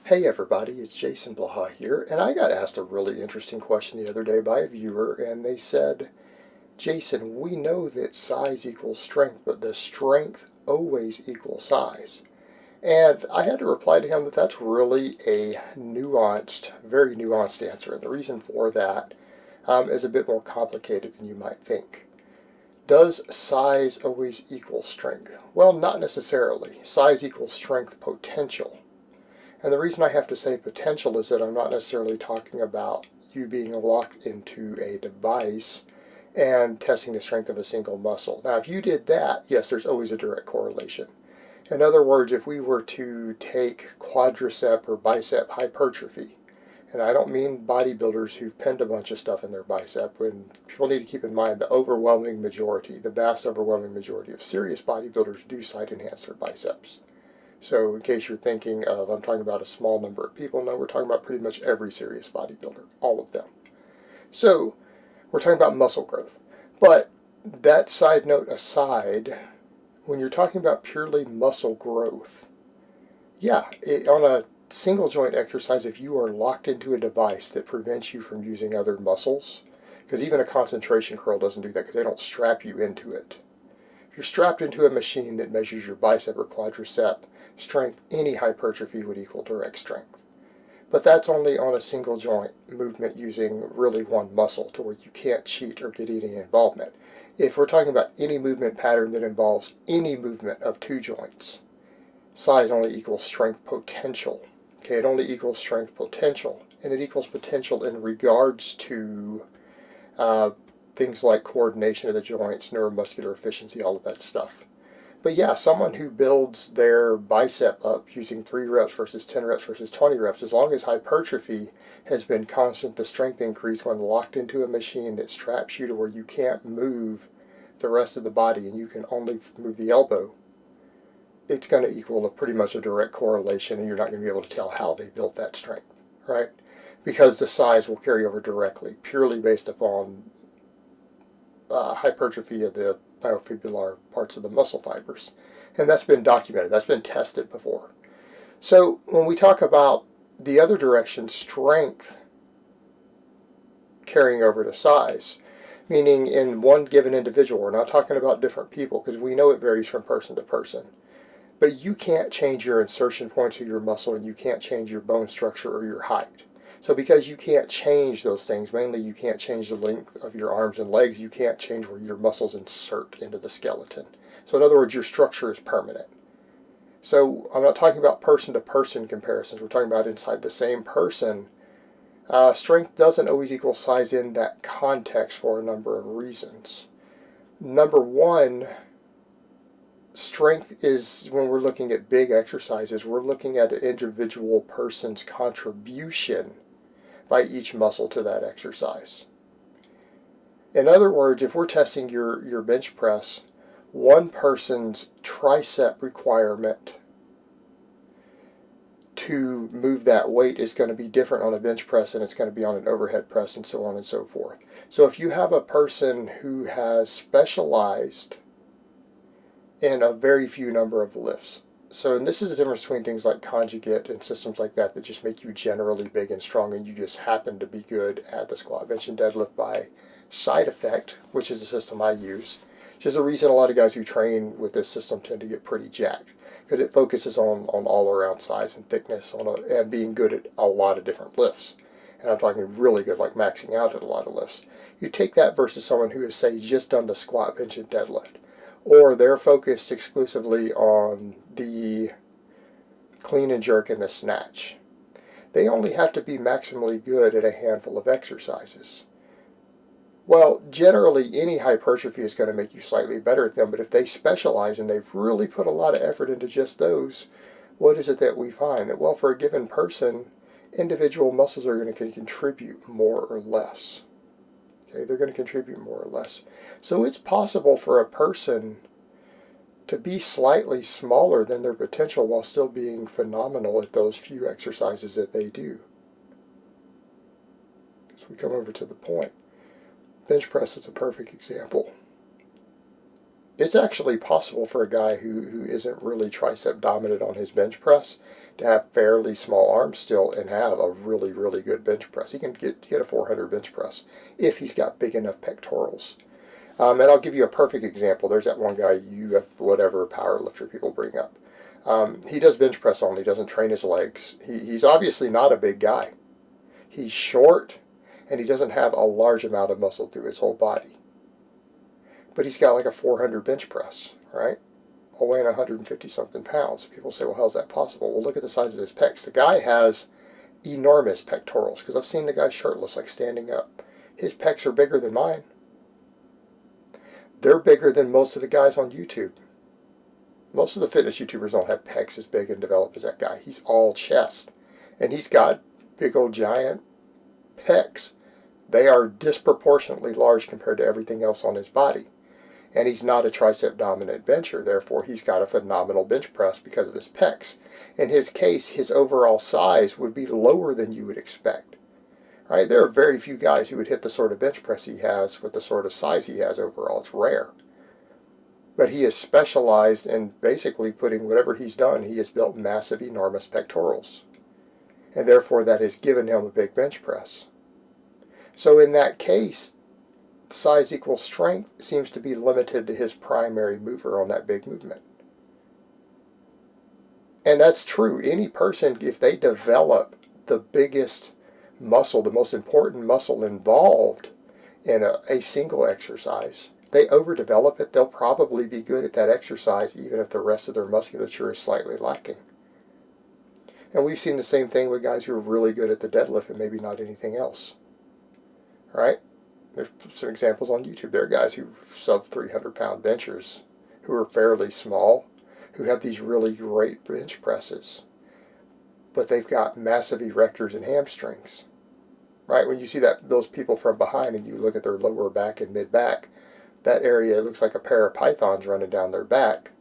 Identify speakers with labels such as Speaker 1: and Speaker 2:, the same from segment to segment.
Speaker 1: Hey everybody, it's Jason Blaha here, and I got asked a really interesting question the other day by a viewer, and they said, Jason, we know that size equals strength, but does strength always equal size? And I had to reply to him that that's really a nuanced, very nuanced answer, and the reason for that is a bit more complicated than you might think. Does size always equal strength? Well, not necessarily. Size equals strength potential. And the reason I have to say potential is that I'm not necessarily talking about you being locked into a device and testing the strength of a single muscle. Now, if you did that, yes, there's always a direct correlation. In other words, if we were to take quadricep or bicep hypertrophy, and I don't mean bodybuilders who've pinned a bunch of stuff in their bicep, and people need to keep in mind the overwhelming majority, the vast overwhelming majority of serious bodybuilders do side enhance their biceps. So in case you're thinking of, I'm talking about a small number of people, no, we're talking about pretty much every serious bodybuilder, all of them. So we're talking about muscle growth. But that side note aside, when you're talking about purely muscle growth, yeah, on a single joint exercise, if you are locked into a device that prevents you from using other muscles, because even a concentration curl doesn't do that because they don't strap you into it. If you're strapped into a machine that measures your bicep or quadricep strength, any hypertrophy would equal direct strength. But that's only on a single joint movement using really one muscle to where you can't cheat or get any involvement. If we're talking about any movement pattern that involves any movement of two joints, size only equals strength potential. Okay, it only equals strength potential, and it equals potential in regards to things like coordination of the joints, neuromuscular efficiency, all of that stuff. But yeah, someone who builds their bicep up using 3 reps versus 10 reps versus 20 reps, as long as hypertrophy has been constant, the strength increase when locked into a machine that straps you to where you can't move the rest of the body and you can only move the elbow, it's going to equal pretty much a direct correlation, and you're not going to be able to tell how they built that strength, right? Because the size will carry over directly, purely based upon hypertrophy of the myofibrillar parts of the muscle fibers. And that's been documented. That's been tested before. So when we talk about the other direction, strength carrying over to size, meaning in one given individual, we're not talking about different people because we know it varies from person to person. But you can't change your insertion points of your muscle, and you can't change your bone structure or your height. So because you can't change those things, mainly you can't change the length of your arms and legs, you can't change where your muscles insert into the skeleton. So in other words, your structure is permanent. So I'm not talking about person-to-person comparisons. We're talking about inside the same person. Strength doesn't always equal size in that context for a number of reasons. Number one, strength is, when we're looking at big exercises, we're looking at an individual person's contribution by each muscle to that exercise. In other words, if we're testing your bench press, one person's tricep requirement to move that weight is going to be different on a bench press than it's going to be on an overhead press, and so on and so forth. So if you have a person who has specialized in a very few number of lifts, and this is the difference between things like conjugate and systems like that just make you generally big and strong, and you just happen to be good at the squat, bench, and deadlift by side effect, which is the system I use. Which is the reason a lot of guys who train with this system tend to get pretty jacked, because it focuses on all around size and thickness and being good at a lot of different lifts. And I'm talking really good, like maxing out at a lot of lifts. You take that versus someone who has, say, just done the squat, bench, and deadlift, or they're focused exclusively on the clean and jerk and the snatch. They only have to be maximally good at a handful of exercises. Well, generally any hypertrophy is going to make you slightly better at them, but if they specialize and they've really put a lot of effort into just those, what is it that we find? That, well, for a given person, individual muscles are going to contribute more or less. Okay, they're going to contribute more or less. So it's possible for a person to be slightly smaller than their potential while still being phenomenal at those few exercises that they do. As we come over to the point, bench press is a perfect example. It's actually possible for a guy who isn't really tricep dominant on his bench press to have fairly small arms still and have a really, really good bench press. He can get a 400 bench press if he's got big enough pectorals. And I'll give you a perfect example. There's that one guy, whatever power lifter people bring up. He does bench press only, doesn't train his legs. He's obviously not a big guy. He's short, and he doesn't have a large amount of muscle through his whole body. But he's got like a 400 bench press, right? While weighing 150 something pounds. People say, well, how's that possible? Well, look at the size of his pecs. The guy has enormous pectorals, because I've seen the guy shirtless, like standing up. His pecs are bigger than mine. They're bigger than most of the guys on YouTube. Most of the fitness YouTubers don't have pecs as big and developed as that guy. He's all chest. And he's got big old giant pecs. They are disproportionately large compared to everything else on his body. And he's not a tricep dominant bencher. Therefore, he's got a phenomenal bench press because of his pecs. In his case, his overall size would be lower than you would expect. Right? There are very few guys who would hit the sort of bench press he has with the sort of size he has overall. It's rare. But he is specialized in basically putting whatever he's done, he has built massive, enormous pectorals. And therefore that has given him a big bench press. So in that case, size equals strength seems to be limited to his primary mover on that big movement. And that's true. Any person, if they develop the biggest muscle, the most important muscle involved in a single exercise, they overdevelop it, they'll probably be good at that exercise even if the rest of their musculature is slightly lacking. And we've seen the same thing with guys who are really good at the deadlift and maybe not anything else. Right? There's some examples on YouTube. There are guys who sub 300 pound benchers who are fairly small, who have these really great bench presses, but they've got massive erectors and hamstrings. Right? When you see those people from behind and you look at their lower back and mid back, that area looks like a pair of pythons running down their back.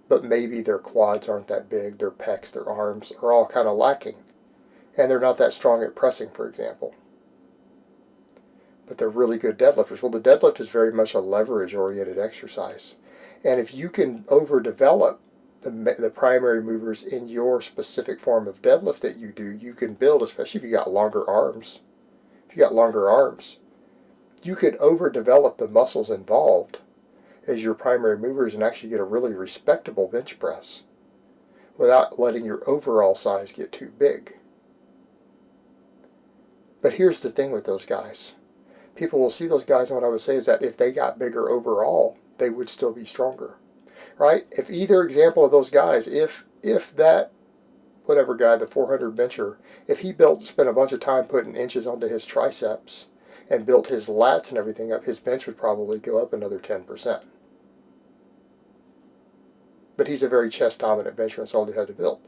Speaker 1: But maybe their quads aren't that big, their pecs, their arms are all kind of lacking. And they're not that strong at pressing, for example. But they're really good deadlifters. Well, the deadlift is very much a leverage-oriented exercise. And if you can overdevelop the primary movers in your specific form of deadlift that you do, you can build, especially if you got longer arms. If you got longer arms, you could overdevelop the muscles involved as your primary movers and actually get a really respectable bench press without letting your overall size get too big. But here's the thing with those guys. People will see those guys, and what I would say is that if they got bigger overall, they would still be stronger. Right? If either example of those guys, if that, whatever guy, the 400 bencher, if he spent a bunch of time putting inches onto his triceps and built his lats and everything up, his bench would probably go up another 10%. But he's a very chest-dominant bencher, and that's all he had to build.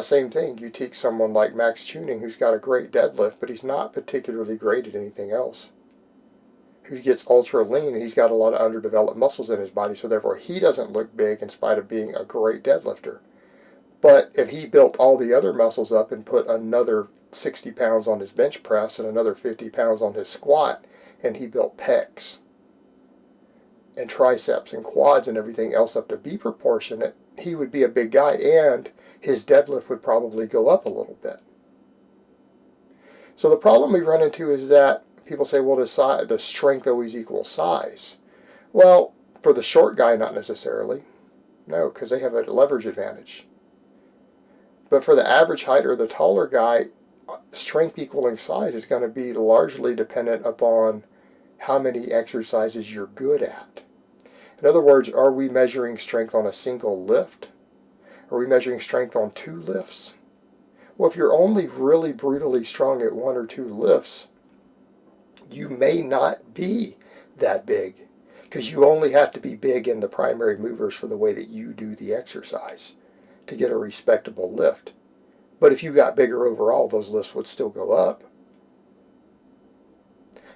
Speaker 1: Same thing, you take someone like Max Tuning, who's got a great deadlift, but he's not particularly great at anything else. Who gets ultra lean, and he's got a lot of underdeveloped muscles in his body, so therefore he doesn't look big in spite of being a great deadlifter. But if he built all the other muscles up and put another 60 pounds on his bench press and another 50 pounds on his squat, and he built pecs and triceps and quads and everything else up to be proportionate, he would be a big guy, and his deadlift would probably go up a little bit. So the problem we run into is that people say, well, the strength always equals size. Well, for the short guy, not necessarily. No, because they have a leverage advantage. But for the average height or the taller guy, strength equaling size is going to be largely dependent upon how many exercises you're good at. In other words, are we measuring strength on a single lift? Are we measuring strength on 2 lifts? Well, if you're only really brutally strong at 1 or 2 lifts, you may not be that big, because you only have to be big in the primary movers for the way that you do the exercise to get a respectable lift. But if you got bigger overall, those lifts would still go up.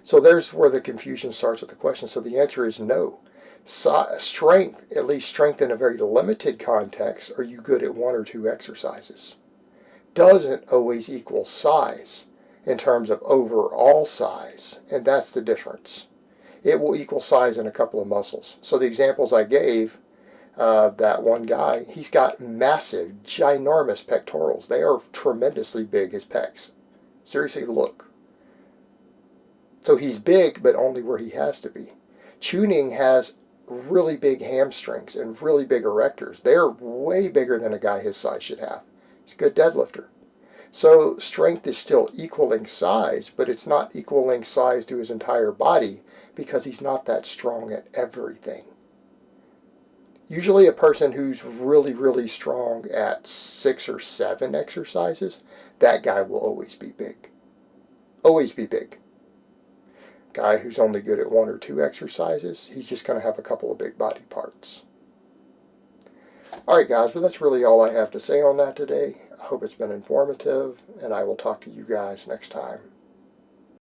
Speaker 1: So there's where the confusion starts with the question. So the answer is no. Strength, at least strength in a very limited context, are you good at 1 or 2 exercises, doesn't always equal size in terms of overall size. And that's the difference. it will equal size in a couple of muscles. So the examples I gave, that one guy, he's got massive, ginormous pectorals. They are tremendously big, his pecs. Seriously, look. So he's big, but only where he has to be. Tuning has really big hamstrings and really big erectors. They're way bigger than a guy his size should have. He's a good deadlifter. So strength is still equaling size, but it's not equaling size to his entire body because he's not that strong at everything. Usually a person who's really, really strong at 6 or 7 exercises, that guy will always be big. Always be big. Guy who's only good at 1 or 2 exercises, he's just going to have a couple of big body parts. Alright guys, well that's really all I have to say on that today. I hope it's been informative, and I will talk to you guys next time.